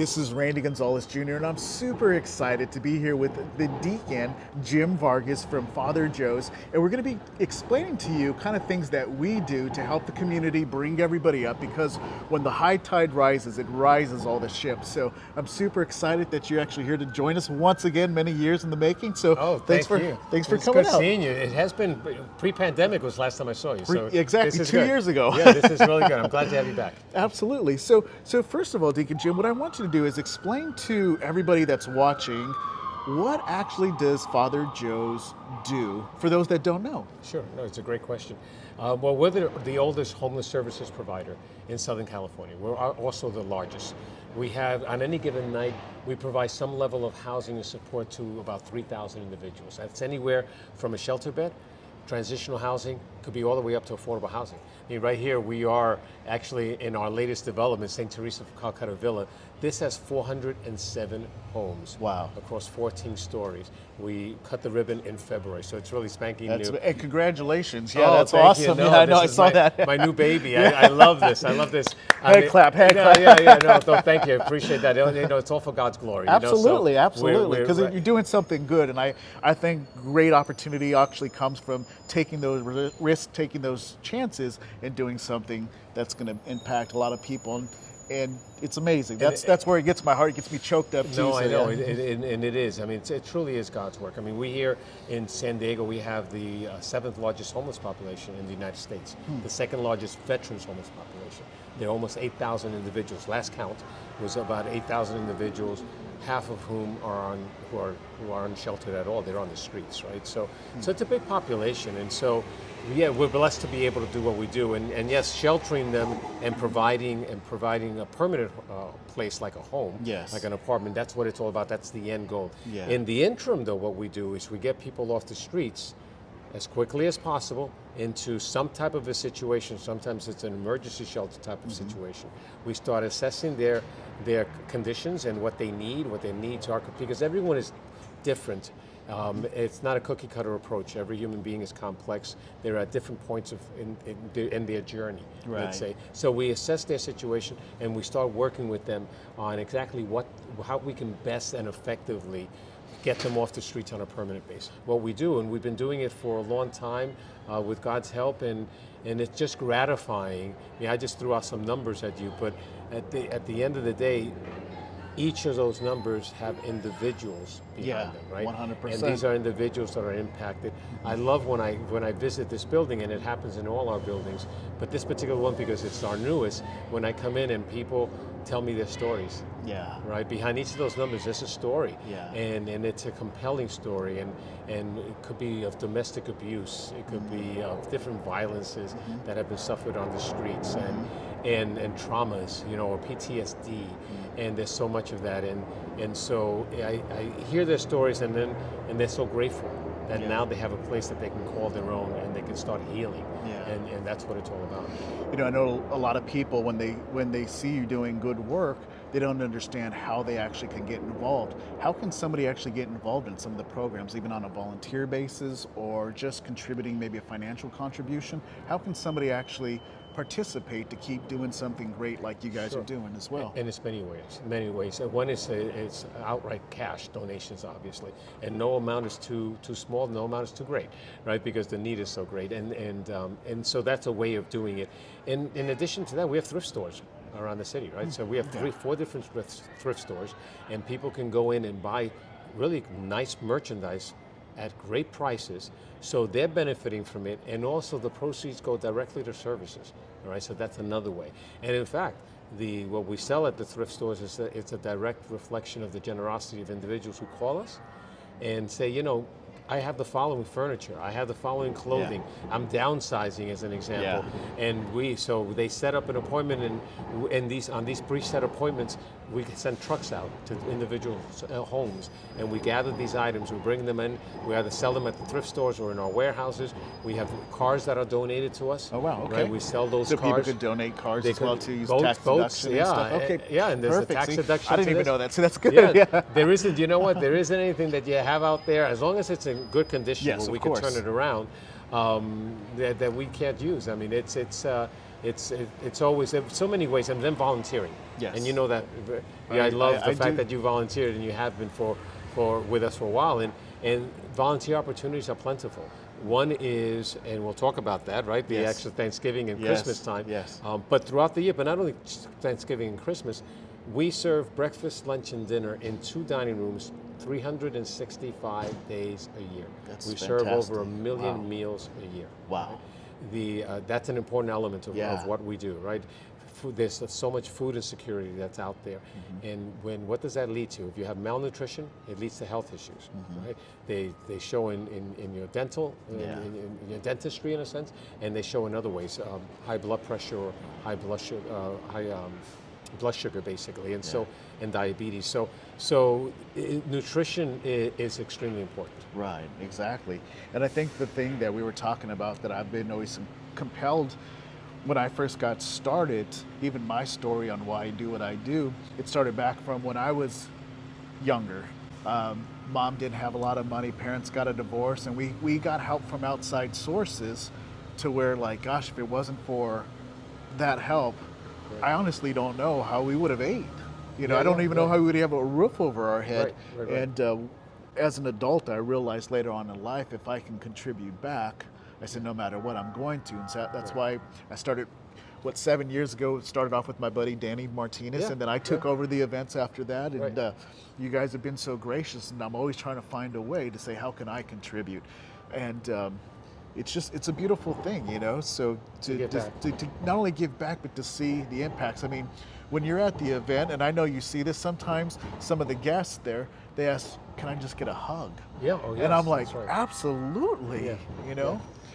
This is Randy Gonzales Jr., and I'm super excited to be here with the Deacon, Jim Vargas from Father Joe's, and we're going to be explaining to you kind of things that we do to help the community bring everybody up, because when the high tide rises, it rises all the ships. So I'm super excited that you're actually here to join us once again, many years in the making. So thanks for coming out. It's good seeing you. It has been pre-pandemic was the last time I saw you. So exactly 2 years ago. Yeah, this is really good. I'm glad to have you back. Absolutely. So first of all, Deacon Jim, what I want you to do is explain to everybody that's watching, what actually does Father Joe's do for those that don't know? Sure. No, it's a great question. Well, we're the oldest homeless services provider in Southern California. We're also the largest. We have, on any given night, we provide some level of housing and support to about 3,000 individuals. That's anywhere from a shelter bed, transitional housing, could be all the way up to affordable housing. I mean, right here, we are actually in our latest development, St. Teresa of Calcutta Villa. This has 407 homes. Wow. Across 14 stories. We cut the ribbon in February, so it's really spanking new. And congratulations. Yeah, oh, that's thank awesome. You. No, yeah, I know, I saw that. My new baby. I love this. I love this. Hand clap. No, thank you. I appreciate that. You know, it's all for God's glory. Absolutely, you know? absolutely. Because you're doing something good, and I think great opportunity actually comes from taking those risks, taking those chances, and doing something that's going to impact a lot of people. And it's amazing. That's where it gets my heart. It gets me choked up too. No, I know, yeah. and it is. I mean, it truly is God's work. I mean, we here in San Diego, we have the 7th largest homeless population in the United States, the 2nd largest veterans homeless population. There are almost 8,000 individuals. Last count was about 8,000 individuals, half of whom are unsheltered at all. They're on the streets, right? So it's a big population, and so. Yeah, we're blessed to be able to do what we do, and yes, sheltering them and providing a permanent place like a home, yes, like an apartment. That's what it's all about. That's the end goal. Yeah. In the interim, though, what we do is we get people off the streets as quickly as possible into some type of a situation. Sometimes it's an emergency shelter type of situation. We start assessing their conditions and what their needs are, because everyone is different. It's not a cookie cutter approach. Every human being is complex. They're at different points in their journey, right. let's say. So we assess their situation and we start working with them on exactly how we can best and effectively get them off the streets on a permanent basis. What we do, and we've been doing it for a long time with God's help, and it's just gratifying. I mean, I just threw out some numbers at you, but at the end of the day, each of those numbers have individuals behind them, right? 100%. And these are individuals that are impacted. I love when I visit this building, and it happens in all our buildings, but this particular one, because it's our newest, when I come in and people tell me their stories. Yeah. Right? Behind each of those numbers, there's a story. Yeah. And it's a compelling story, and it could be of domestic abuse, it could be of different violences that have been suffered on the streets, and traumas, you know, or PTSD, and there's so much of that, and so I hear their stories, and they're so grateful that now they have a place that they can call their own, and they can start healing, and that's what it's all about. You know, I know a lot of people, when they see you doing good work, they don't understand how they actually can get involved. How can somebody actually get involved in some of the programs, even on a volunteer basis, or just contributing maybe a financial contribution? How can somebody actually participate to keep doing something great like you guys are doing as well? And it's many ways. One is it's outright cash donations, obviously, and no amount is too small, no amount is too great, right? Because the need is so great, and so that's a way of doing it. And in addition to that, we have thrift stores around the city, right? So we have 4 different thrift stores, and people can go in and buy really nice merchandise at great prices, so they're benefiting from it, and also the proceeds go directly to services. All right, so that's another way. And in fact, what we sell at the thrift stores it's a direct reflection of the generosity of individuals who call us and say, you know, I have the following furniture, I have the following clothing, I'm downsizing as an example. And so they set up an appointment, and on these preset appointments, we send trucks out to individual homes, and we gather these items, we bring them in, we either sell them at the thrift stores or in our warehouses. We have cars that are donated to us. Oh wow, okay. Right? We sell those so cars. people could donate cars as well to use tax boats, deduction and stuff. Okay, yeah, and there's perfect. a tax deduction. I didn't even know that, so that's good. Yeah, there isn't. You know what? There isn't anything that you have out there, as long as it's in good condition, where we can turn it around, that we can't use. I mean, it's always there's so many ways, and then volunteering. Yes. And you know that. Yeah, I love the fact do. that you volunteered and you have been for with us for a while, and volunteer opportunities are plentiful. One is, and we'll talk about that, right? The Yes. extra Thanksgiving and Yes. Christmas time. Yes. But throughout the year, but not only Thanksgiving and Christmas, we serve breakfast, lunch, and dinner in 2 dining rooms 365 days a year. That's we serve fantastic. over 1 million Wow. meals a year. Wow. That's an important element of Yeah. what we do, right? There's so much food insecurity that's out there, and what does that lead to? If you have malnutrition, it leads to health issues, right? They show in your dental, in your dentistry in a sense, and they show in other ways, high blood pressure or high blood sugar basically, and and diabetes. So nutrition is extremely important. Right, exactly. And I think the thing that we were talking about that I've been always compelled when I first got started, even my story on why I do what I do, it started back from when I was younger. Mom didn't have a lot of money, parents got a divorce, and we got help from outside sources to where, like, gosh, if it wasn't for that help, I honestly don't know how we would have ate. I don't even know how we would have a roof over our head. Right. And as an adult, I realized later on in life, if I can contribute back, I said, no matter what, I'm going to. And so that's why I started, 7 years ago, started off with my buddy Danny Martinez, and then I took over the events after that. And you guys have been so gracious, and I'm always trying to find a way to say, how can I contribute? And it's a beautiful thing, so to not only give back, but to see the impacts. I mean, when you're at the event, and I know you see this sometimes, some of the guests there, they ask, can I just get a hug? Yeah, oh yes, and I'm like, that's right. Absolutely,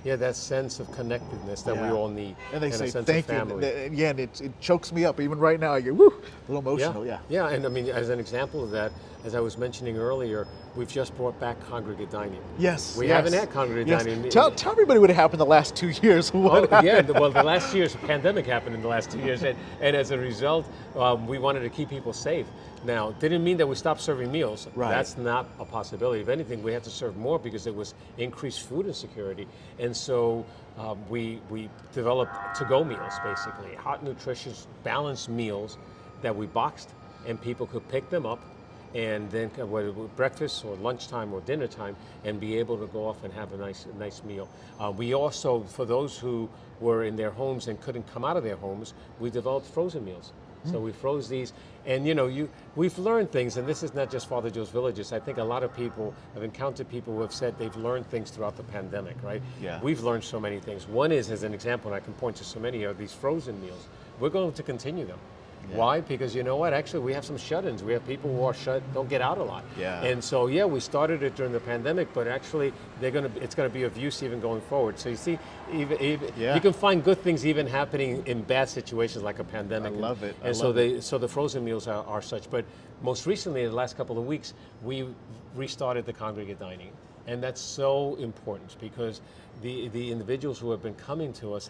Yeah, that sense of connectedness that we all need. And they a say, sense thank of family. you. And again, it chokes me up. Even right now, I get, woo, a little emotional, Yeah, and I mean, as an example of that, as I was mentioning earlier, we've just brought back congregate dining. Yes. We haven't had congregate dining. Tell everybody what happened the last 2 years. Well, the last year's pandemic happened in the last 2 years, and as a result, we wanted to keep people safe. Now, didn't mean that we stopped serving meals. Right. That's not a possibility. If anything, we had to serve more because there was increased food insecurity, and so we developed to-go meals, basically, hot, nutritious, balanced meals that we boxed, and people could pick them up and then whether it was breakfast or lunchtime or dinner time, and be able to go off and have a nice meal. We also, for those who were in their homes and couldn't come out of their homes, we developed frozen meals. So we froze these, and we've learned things, and this is not just Father Joe's Villages. I think a lot of people have encountered people who have said they've learned things throughout the pandemic, right? Yeah. We've learned so many things. One is, as an example, and I can point to so many of these frozen meals, we're going to continue them. Yeah. Why? Because you know what? Actually, we have some shut-ins. We have people who are don't get out a lot. Yeah. And so, we started it during the pandemic, but actually, it's going to be of use even going forward. So you see, even you can find good things even happening in bad situations like a pandemic. I love it. And so the frozen meals are such. But most recently, in the last couple of weeks, we restarted the congregate dining, and that's so important because the individuals who have been coming to us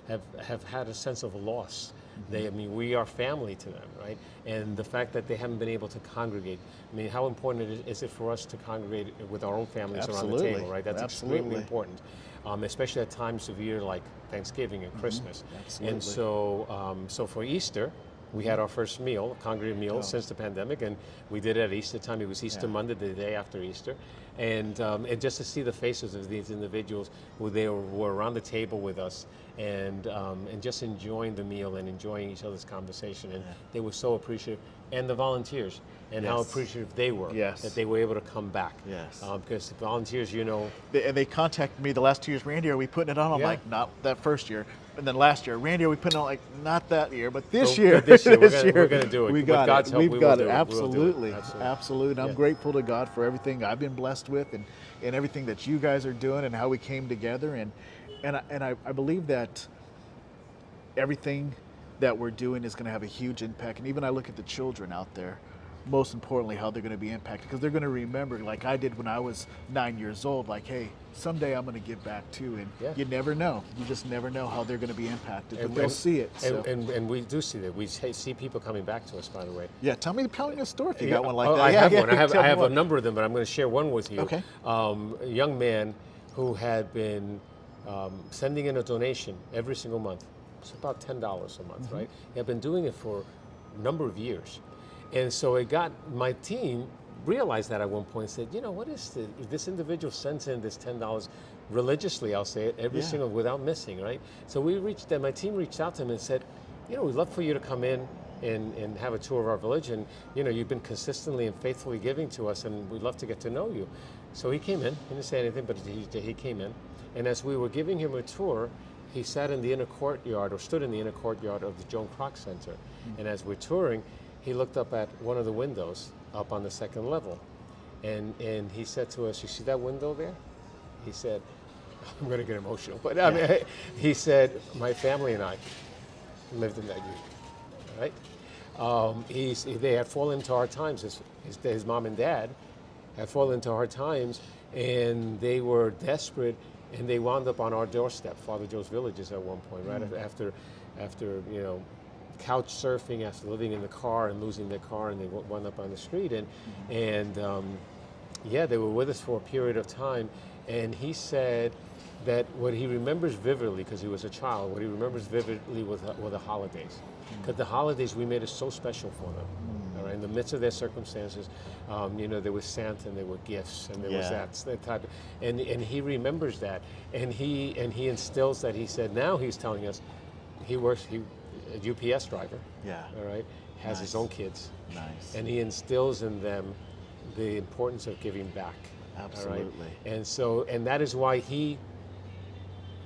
have had a sense of loss. We are family to them, right? And the fact that they haven't been able to congregate, how important is it for us to congregate with our own families around the table, right? That's extremely important, especially at times of year like Thanksgiving and Christmas. Absolutely. And so for Easter, we had our first meal, congregate meal, since the pandemic, and we did it at Easter time. It was Easter Monday, the day after Easter, and just to see the faces of these individuals who were around the table with us, and just enjoying the meal and enjoying each other's conversation, and they were so appreciative, and the volunteers, and how appreciative they were that they were able to come back. Yes. Because the volunteers, and they contacted me the last 2 years. Randy, are we putting it on? I'm like, not that first year. And then last year, Randy, are we putting it on? Like, not that year, but this year. This year, we're going to do it. We With got God's it. help, We've got it. Absolutely. Absolutely. And I'm grateful to God for everything I've been blessed with, and everything that you guys are doing, and how we came together. And I believe that everything that we're doing is going to have a huge impact. And even I look at the children out there, most importantly, how they're going to be impacted, because they're going to remember, like I did when I was 9 years old, like, hey, someday I'm going to give back too. And you never know. You just never know how they're going to be impacted, but they'll see it. And we do see that. We see people coming back to us, by the way. Yeah, tell me a story if you got one like that. I have one. I have a number of them, but I'm going to share one with you. Okay. A young man who had been sending in a donation every single month It's about $10 a month, right? I've been doing it for a number of years. And so it got, my team realized that at one point and said, you know, what is this individual sends in this $10 religiously, I'll say it, every single, without missing, right? So my team reached out to him and said, you know, we'd love for you to come in and have a tour of our village, and you know, you've been consistently and faithfully giving to us, and we'd love to get to know you. So he came in, he didn't say anything, but he came in, and as we were giving him a tour, he sat in the inner courtyard, or stood in the inner courtyard of the Joan Kroc Center, and as we're touring, he looked up at one of the windows up on the second level, and he said to us, you see that window there? He said, I'm going to get emotional, but I mean, he said, my family and I lived in that unit, right? They had fallen into hard times. His mom and dad had fallen into hard times, and they were desperate, and they wound up on our doorstep, Father Joe's Villages, at one point, right? After you know, couch surfing, after living in the car and losing their car, and they wound up on the street, and they were with us for a period of time, and he said that what he remembers vividly, because he was a child, what he remembers vividly were the holidays. Because the holidays, we made it so special for them. All right, in the midst of their circumstances, you know, there was Santa and there were gifts and there was that type of, and he remembers that, and he instills that. He said now he's telling us he a UPS driver. Yeah. All right, has his own kids. Nice. And he instills in them the importance of giving back. Absolutely. All right? And that is why he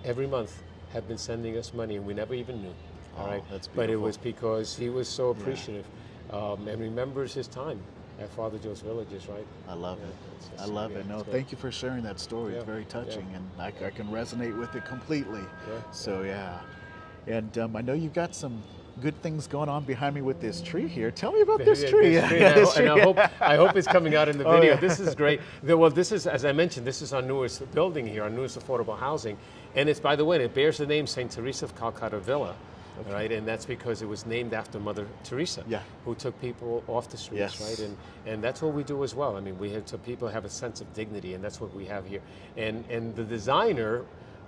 every month had been sending us money, and we never even knew. All right, that's but it beautiful. was because he was so appreciative and remembers his time at Father Joe's Villages, right? I love it. It's I love it. No, thank you for sharing that story. It's very touching, and I can resonate with it completely. So and I know you've got some good things going on behind me with this tree here. Tell me about this tree. I hope it's coming out in the video. This is great. Well, this is, as I mentioned, this is our newest building here, our newest affordable housing, and it's, by the way, it bears the name St. Teresa of Calcutta Villa. Okay. Right, and that's because it was named after Mother Teresa, who took people off the streets, right? And that's what we do as well. I mean, we have, so people have a sense of dignity, and that's what we have here. And the designer,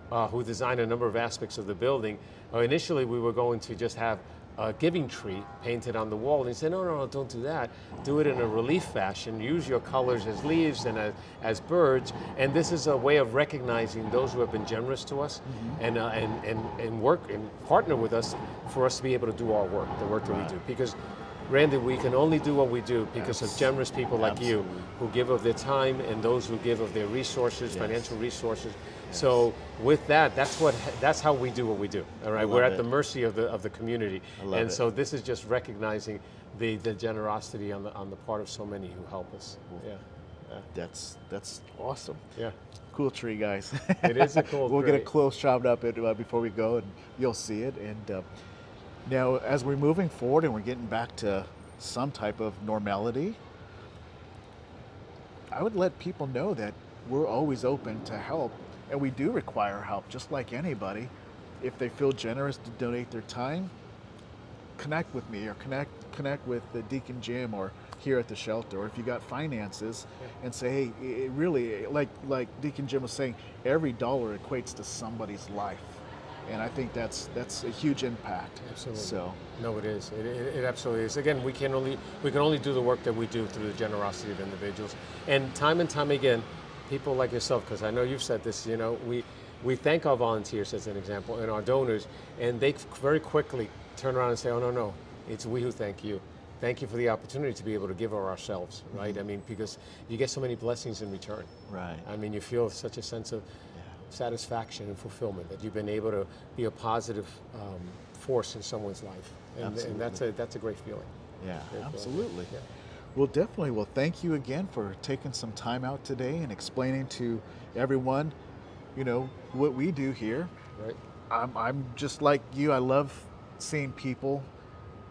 who designed a number of aspects of the building, initially we were going to just have a giving tree painted on the wall, and he said, no, don't do that. Do it in a relief fashion. Use your colors as leaves and as birds. And this is a way of recognizing those who have been generous to us, and work and partner with us for us to be able to do our work, the work that we do. Because, Randy, we can only do what we do because of generous people like you, who give of their time, and those who give of their resources, financial resources. So with that, that's how we do what we do. All right, we're at the mercy of the community, and so this is just recognizing the generosity on the part of so many who help us. That's awesome. Yeah, cool tree, guys. It is a cool. We'll get a close shot up before we go, and you'll see it. And now, as we're moving forward and we're getting back to some type of normality, I would let people know that we're always open to help. And we do require help, just like anybody. If they feel generous to donate their time, connect with me, or connect with the Deacon Jim, or here at the shelter. Or if you got finances, and say, hey, it really, like Deacon Jim was saying, every dollar equates to somebody's life, and I think that's a huge impact. Absolutely. So no, it is. It absolutely is. Again, we can only do the work that we do through the generosity of individuals, and time again. People like yourself, because I know you've said this, you know, we thank our volunteers, as an example, and our donors, and they very quickly turn around and say, oh, no, it's we who thank you. Thank you for the opportunity to be able to give of ourselves, right? I mean, because you get so many blessings in return. Right. I mean, you feel such a sense of satisfaction and fulfillment that you've been able to be a positive force in someone's life. And that's a great feeling. Yeah, absolutely. Yeah. Well, definitely. Well, thank you again for taking some time out today and explaining to everyone, you know, what we do here. Right. I'm just like you. I love seeing people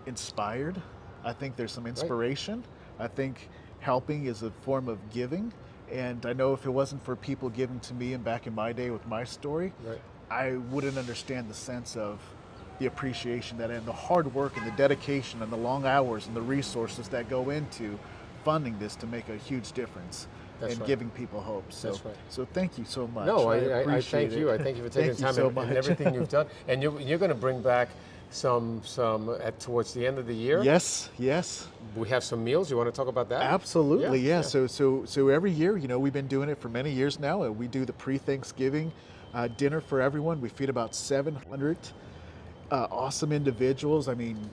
inspired. I think there's some inspiration. Right. I think helping is a form of giving. And I know if it wasn't for people giving to me and back in my day with my story, I wouldn't understand the sense of the appreciation and the hard work and the dedication and the long hours and the resources that go into funding this to make a huge difference. That's and right. giving people hope. So, That's right. so thank you so much. No, I appreciate thank you. it. I thank you for taking Thank you time so and much. everything you've done. And you're going to bring back some towards the end of the year. Yes. We have some meals. You want to talk about that? Absolutely, yeah. Yeah. So every year, we've been doing it for many years now. And we do the pre-Thanksgiving dinner for everyone. We feed about 700 awesome individuals. I mean,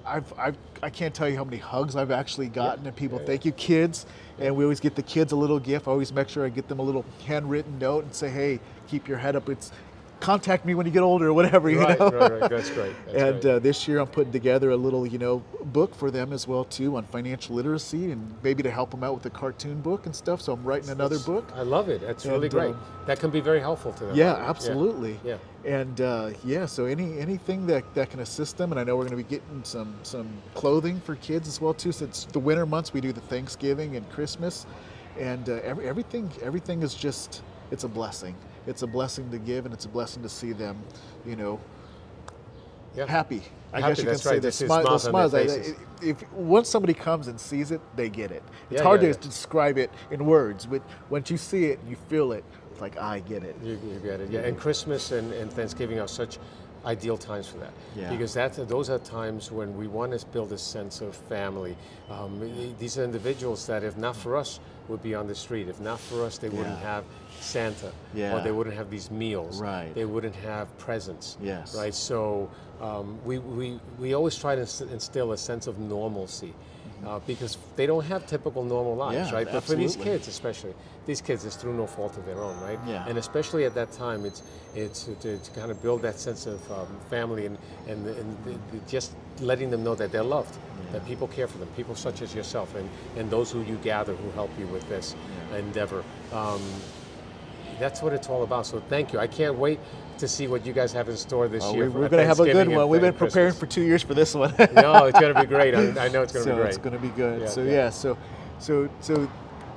I can't tell you how many hugs I've actually gotten, and people thank you, kids. And we always get the kids a little gift. I always make sure I get them a little handwritten note and say, hey, keep your head up. Contact me when you get older or whatever, Right. know. That's great. And this year I'm putting together a little, book for them as well too on financial literacy, and maybe to help them out with the cartoon book and stuff. So I'm writing another book. I love it. That's really great. That can be very helpful to them. Yeah, absolutely. Yeah. And so anything that can assist them, and I know we're going to be getting some clothing for kids as well too. Since the winter months, we do the Thanksgiving and Christmas, and everything is just, it's a blessing. It's a blessing to give, and it's a blessing to see them, happy. I guess you can say the smiles. on their faces. If once somebody comes and sees it, they get it. It's Yeah, hard yeah, to describe it in words, but once you see it and you feel it, it's like, I get it. You get it. Yeah. And Christmas and Thanksgiving are such ideal times for that, because those are times when we want to build a sense of family. These are individuals that, if not for us, would be on the street. If not for us, they wouldn't have Santa, or they wouldn't have these meals. Right. They wouldn't have presents. Yes. Right. So we always try to instill a sense of normalcy. Because they don't have typical normal lives, Yeah, right? But for these absolutely. kids, especially, these kids, it's through no fault of their own, right? Yeah. And especially at that time, it's to kind of build that sense of family and just letting them know that they're loved, that people care for them, people such as yourself and those who you gather who help you with this endeavor. That's what it's all about. So thank you. I can't wait to see what you guys have in store this year. We're going to have a good one. We've been preparing for 2 years for this one. No, it's going to be great. I know it's going to be great. It's going to be good. Yeah, So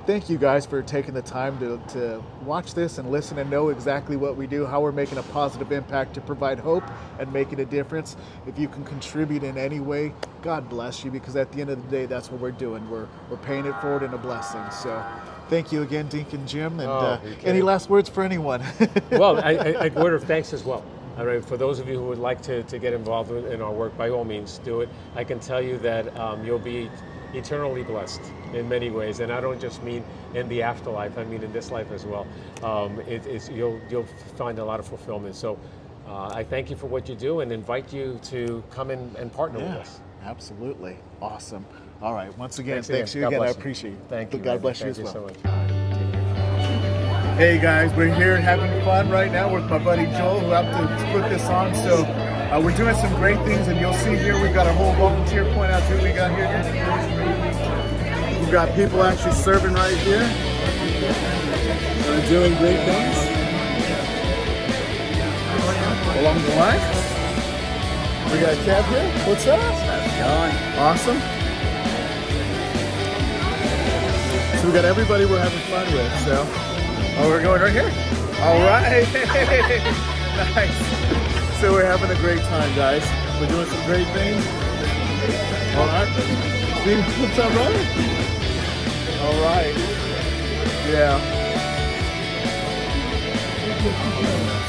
thank you guys for taking the time to watch this and listen and know exactly what we do, how we're making a positive impact to provide hope and making a difference. If you can contribute in any way, God bless you, because at the end of the day, that's what we're doing. We're paying it forward in a blessing. So thank you again, Deacon Jim. And any last words for anyone? Well, a word of thanks as well. All right, for those of you who would like to get involved in our work, by all means, do it. I can tell you that you'll be eternally blessed in many ways, and I don't just mean in the afterlife. I mean in this life as well. You'll find a lot of fulfillment. So I thank you for what you do, and invite you to come in and partner with us. Absolutely, awesome. All right, once again, thanks God you again. I bless you. appreciate it. Thank you. God bless you Thank as well. so much. Hey guys, we're here having fun right now with my buddy Joel, who helped to put this on. So we're doing some great things, and you'll see here we've got a whole volunteer point out here. We got here. We've got people actually serving right here, doing great things along the line. We got Kev here. What's up? How's it going? Awesome. So we got everybody we're having fun with. So. Oh, we're going right here? All right. Nice. So we're having a great time, guys. We're doing some great things. All right. See what's up, brother? All right. Yeah.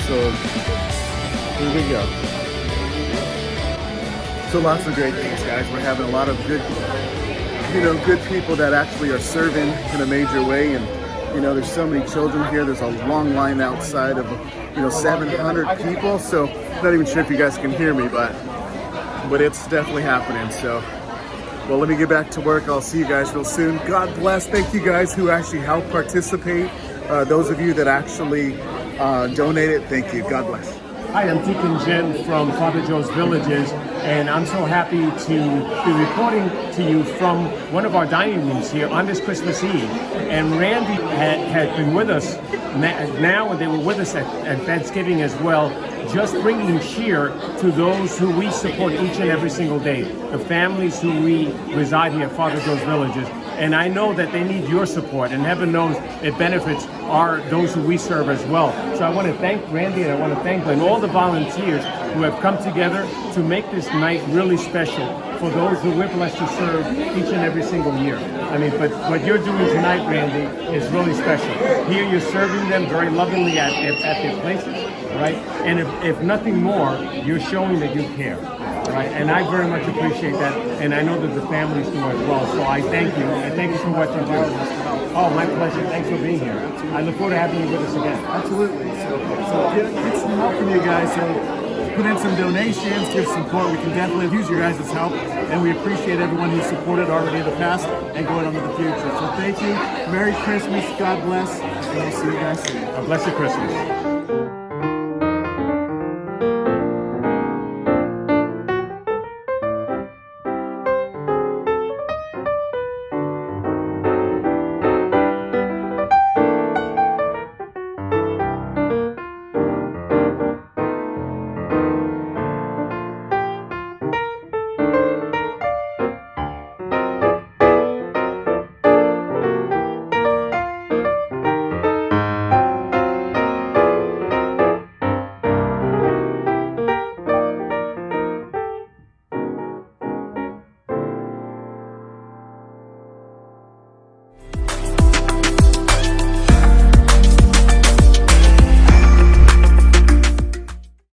So here we go. So lots of great things, guys. We're having a lot of good, good people that actually are serving in a major way. And there's so many children here. There's a long line outside of, 700 people. So I'm not even sure if you guys can hear me, but it's definitely happening. So, well, let me get back to work. I'll see you guys real soon. God bless. Thank you guys who actually helped participate. Those of you that actually donated, thank you. God bless. Hi, I'm Deacon Jim from Father Joe's Villages, and I'm so happy to be reporting to you from one of our dining rooms here on this Christmas Eve. And Randy had been with us now, and they were with us at Thanksgiving as well, just bringing cheer to those who we support each and every single day, the families who we reside here at Father Joe's Villages. And I know that they need your support, and heaven knows it benefits those who we serve as well. So I want to thank Randy, and I want to thank Glenn, all the volunteers who have come together to make this night really special for those who we're blessed to serve each and every single year. I mean, but what you're doing tonight, Randy, is really special. Here you're serving them very lovingly at their places, right? And if nothing more, you're showing that you care. Right, and I very much appreciate that, and I know that the families do as well. So I thank you, and thank you for what you do. Oh, my pleasure. Thanks for being here. I look forward to having you with us again. Absolutely. So get some help from you guys. So put in some donations, give support. We can definitely use your guys' help, and we appreciate everyone who's supported already in the past and going on to the future. So thank you. Merry Christmas. God bless, and we'll see you guys soon. A blessed Christmas.